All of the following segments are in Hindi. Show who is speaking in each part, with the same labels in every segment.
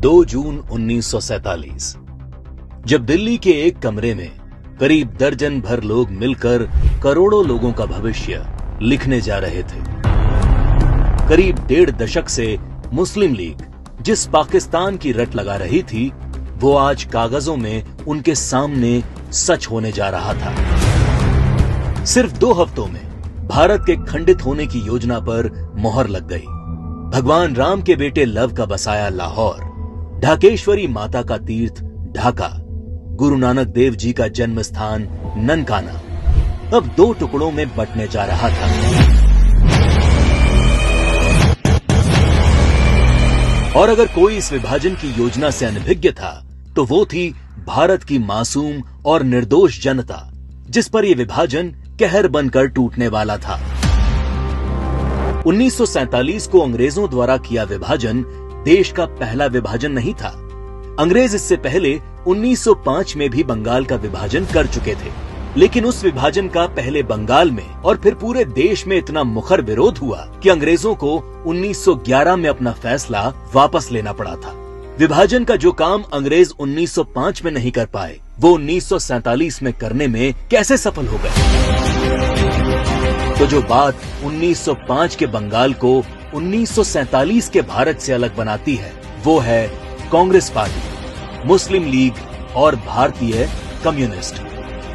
Speaker 1: 2 जून 1947 जब दिल्ली के एक कमरे में करीब दर्जन भर लोग मिलकर करोड़ों लोगों का भविष्य लिखने जा रहे थे। करीब 1.5 दशक से मुस्लिम लीग जिस पाकिस्तान की रट लगा रही थी, वो आज कागजों में उनके सामने सच होने जा रहा था। सिर्फ 2 हफ्तों में भारत के खंडित होने की योजना पर मोहर लग गई। भगवान राम के बेटे लव का बसाया लाहौर, ढाकेश्वरी माता का तीर्थ ढाका, गुरु नानक देव जी का जन्म स्थान ननकाना अब 2 टुकड़ों में बंटने जा रहा था। और अगर कोई इस विभाजन की योजना से अनभिज्ञ था, तो वो थी भारत की मासूम और निर्दोष जनता, जिस पर यह विभाजन कहर बनकर टूटने वाला था। 1947 को अंग्रेजों द्वारा किया विभाजन देश का पहला विभाजन नहीं था। अंग्रेज इससे पहले 1905 में भी बंगाल का विभाजन कर चुके थे, लेकिन उस विभाजन का पहले बंगाल में और फिर पूरे देश में इतना मुखर विरोध हुआ कि अंग्रेजों को 1911 में अपना फैसला वापस लेना पड़ा था। विभाजन का जो काम अंग्रेज 1905 में नहीं कर पाए, वो 1947 में करने में कैसे सफल हो गए? तो जो बात 1905 के बंगाल को 1947 के भारत से अलग बनाती है, वो है कांग्रेस पार्टी, मुस्लिम लीग और भारतीय कम्युनिस्ट।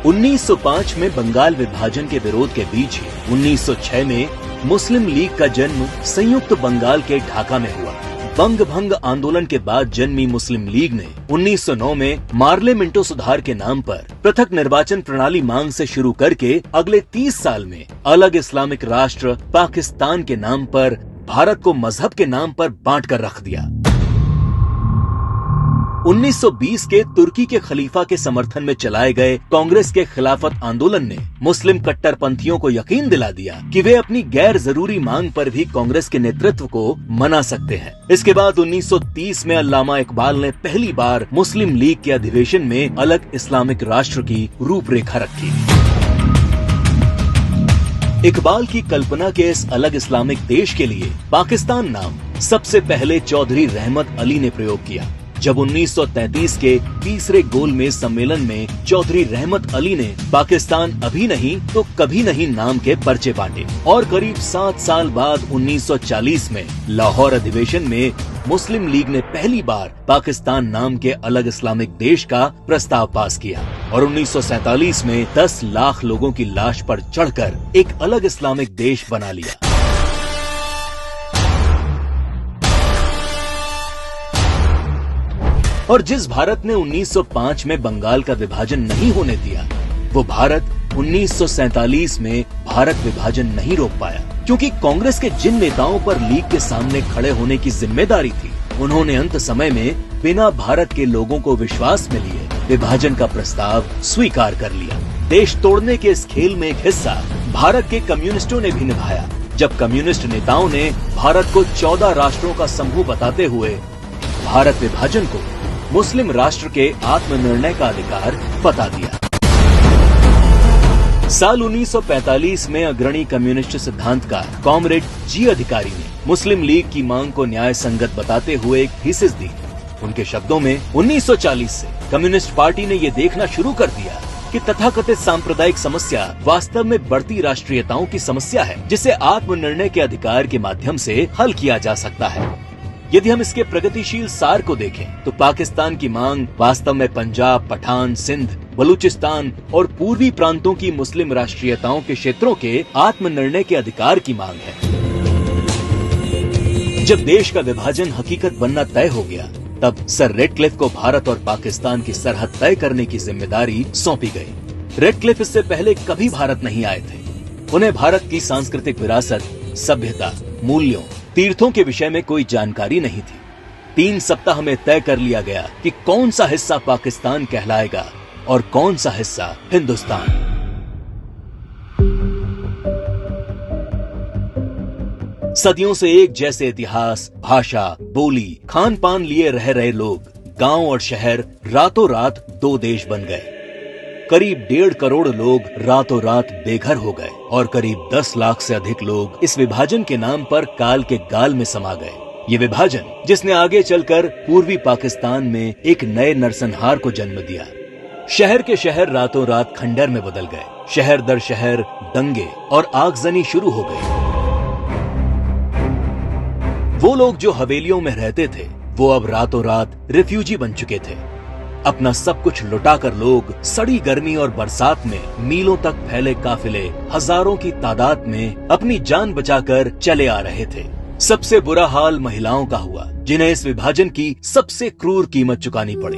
Speaker 1: 1905 में बंगाल विभाजन के विरोध के बीच ही 1906 में मुस्लिम लीग का जन्म संयुक्त बंगाल के ढाका में हुआ। बंग भंग आंदोलन के बाद जन्मी मुस्लिम लीग ने 1909 में मार्लेमेंटो सुधार के नाम पर पृथक निर्वाचन प्रणाली मांग से शुरू करके अगले 30 साल में अलग इस्लामिक राष्ट्र पाकिस्तान के नाम पर भारत को मजहब के नाम पर बांट कर रख दिया। 1920 के तुर्की के खलीफा के समर्थन में चलाए गए कांग्रेस के खिलाफत आंदोलन ने मुस्लिम कट्टरपंथियों को यकीन दिला दिया कि वे अपनी गैर जरूरी मांग पर भी कांग्रेस के नेतृत्व को मना सकते हैं। इसके बाद 1930 में अल्लामा इकबाल ने पहली बार मुस्लिम लीग के अधिवेशन में अलग इस्लामिक राष्ट्र की रूपरेखा रखी। इकबाल की कल्पना के इस अलग इस्लामिक देश के लिए पाकिस्तान नाम सबसे पहले चौधरी रहमत अली ने प्रयोग किया। जब 1933 के तीसरे गोलमेज सम्मेलन में चौधरी रहमत अली ने पाकिस्तान अभी नहीं तो कभी नहीं नाम के पर्चे बांटे और करीब 7 साल बाद 1940 में लाहौर अधिवेशन में मुस्लिम लीग ने पहली बार पाकिस्तान नाम के अलग इस्लामिक देश का प्रस्ताव पास किया और 1947 में 10 लाख लोगों की लाश पर चढ़कर एक अलग इस्लामिक देश बना लिया। और जिस भारत ने 1905 में बंगाल का विभाजन नहीं होने दिया, वो भारत 1947 में भारत विभाजन नहीं रोक पाया, क्योंकि कांग्रेस के जिन नेताओं पर लीग के सामने खड़े होने की जिम्मेदारी थी, उन्होंने अंत समय में बिना भारत के लोगों को विश्वास में लिए विभाजन का प्रस्ताव स्वीकार कर लिया। देश तोड़ने के इस खेल में एक हिस्सा भारत के कम्युनिस्टों ने भी निभाया, जब कम्युनिस्ट नेताओं ने भारत को 14 राष्ट्रों का समूह बताते हुए भारत विभाजन को मुस्लिम राष्ट्र के आत्मनिर्णय का अधिकार बता दिया। साल 1945 में अग्रणी कम्युनिस्ट सिद्धांतकार कॉमरेड जी अधिकारी ने मुस्लिम लीग की मांग को न्याय संगत बताते हुए एक थीसिस दी। उनके शब्दों में 1940 से कम्युनिस्ट पार्टी ने ये देखना शुरू कर दिया कि तथाकथित सांप्रदायिक समस्या वास्तव में बढ़ती राष्ट्रीयताओं की समस्या है, जिसे आत्मनिर्णय के अधिकार के माध्यम से हल किया जा सकता है। यदि हम इसके प्रगतिशील सार को देखें, तो पाकिस्तान की मांग वास्तव में पंजाब, पठान, सिंध, बलूचिस्तान और पूर्वी प्रांतों की मुस्लिम राष्ट्रीयताओं के क्षेत्रों के आत्मनिर्णय के अधिकार की मांग है। जब देश का विभाजन हकीकत बनना तय हो गया, तब सर रेडक्लिफ को भारत और पाकिस्तान की सरहद तय करने की जिम्मेदारी सौंपी गई। रेडक्लिफ इससे पहले कभी भारत नहीं आए थे। उन्हें भारत की सांस्कृतिक विरासत, सभ्यता, मूल्यों, तीर्थों के विषय में कोई जानकारी नहीं थी। 3 सप्ताह में तय कर लिया गया कि कौन सा हिस्सा पाकिस्तान कहलाएगा और कौन सा हिस्सा हिंदुस्तान। सदियों से एक जैसे इतिहास, भाषा, बोली, खान पान लिए रह रहे लोग, गांव और शहर रातों रात 2 देश बन गए। करीब 1.5 करोड़ लोग रातों रात बेघर हो गए और करीब 10 लाख से अधिक लोग इस विभाजन के नाम पर काल के गाल में समा गए। ये विभाजन जिसने आगे चलकर पूर्वी पाकिस्तान में एक नए नरसंहार को जन्म दिया। शहर के शहर रातों रात खंडर में बदल गए। शहर दर शहर दंगे और आगजनी शुरू हो गई। वो लोग जो हवेलियों में रहते थे वो अब रातों रात रिफ्यूजी बन चुके थे। अपना सब कुछ लुटाकर लोग सड़ी गर्मी और बरसात में मीलों तक फैले काफिले हजारों की तादाद में अपनी जान बचाकर चले आ रहे थे। सबसे बुरा हाल महिलाओं का हुआ, जिन्हें इस विभाजन की सबसे क्रूर कीमत चुकानी पड़ी।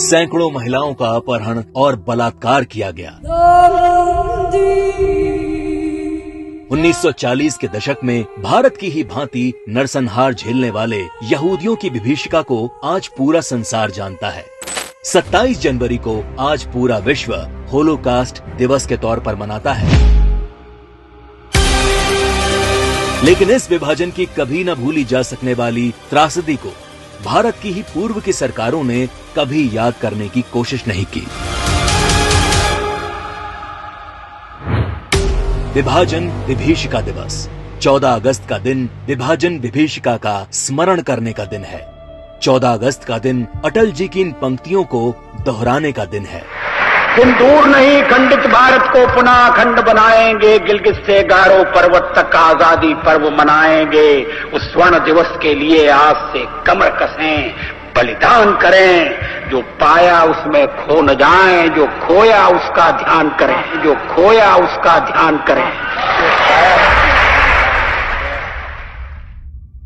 Speaker 1: सैकड़ों महिलाओं का अपहरण और बलात्कार किया गया। 1940 के दशक में भारत की ही भांति नरसंहार झेलने वाले यहूदियों की विभीषिका को आज पूरा संसार जानता है। 27 जनवरी को आज पूरा विश्व होलोकास्ट दिवस के तौर पर मनाता है। लेकिन इस विभाजन की कभी न भूली जा सकने वाली त्रासदी को भारत की ही पूर्व की सरकारों ने कभी याद करने की कोशिश नहीं की। विभाजन विभीषिका दिवस 14 अगस्त का दिन विभाजन विभीषिका का स्मरण करने का दिन है। 14 अगस्त का दिन अटल जी की इन पंक्तियों को दोहराने का दिन है।
Speaker 2: तुम दूर नहीं खंडित भारत को पुनः अखंड बनाएंगे, गिलगित से गारो पर्वत तक आजादी पर्व मनाएंगे। उस स्वर्ण दिवस के लिए आज से कमर कसें, बलिदान करें। जो पाया उसमें खो न जाएं, जो खोया उसका ध्यान करें, जो खोया उसका ध्यान करें।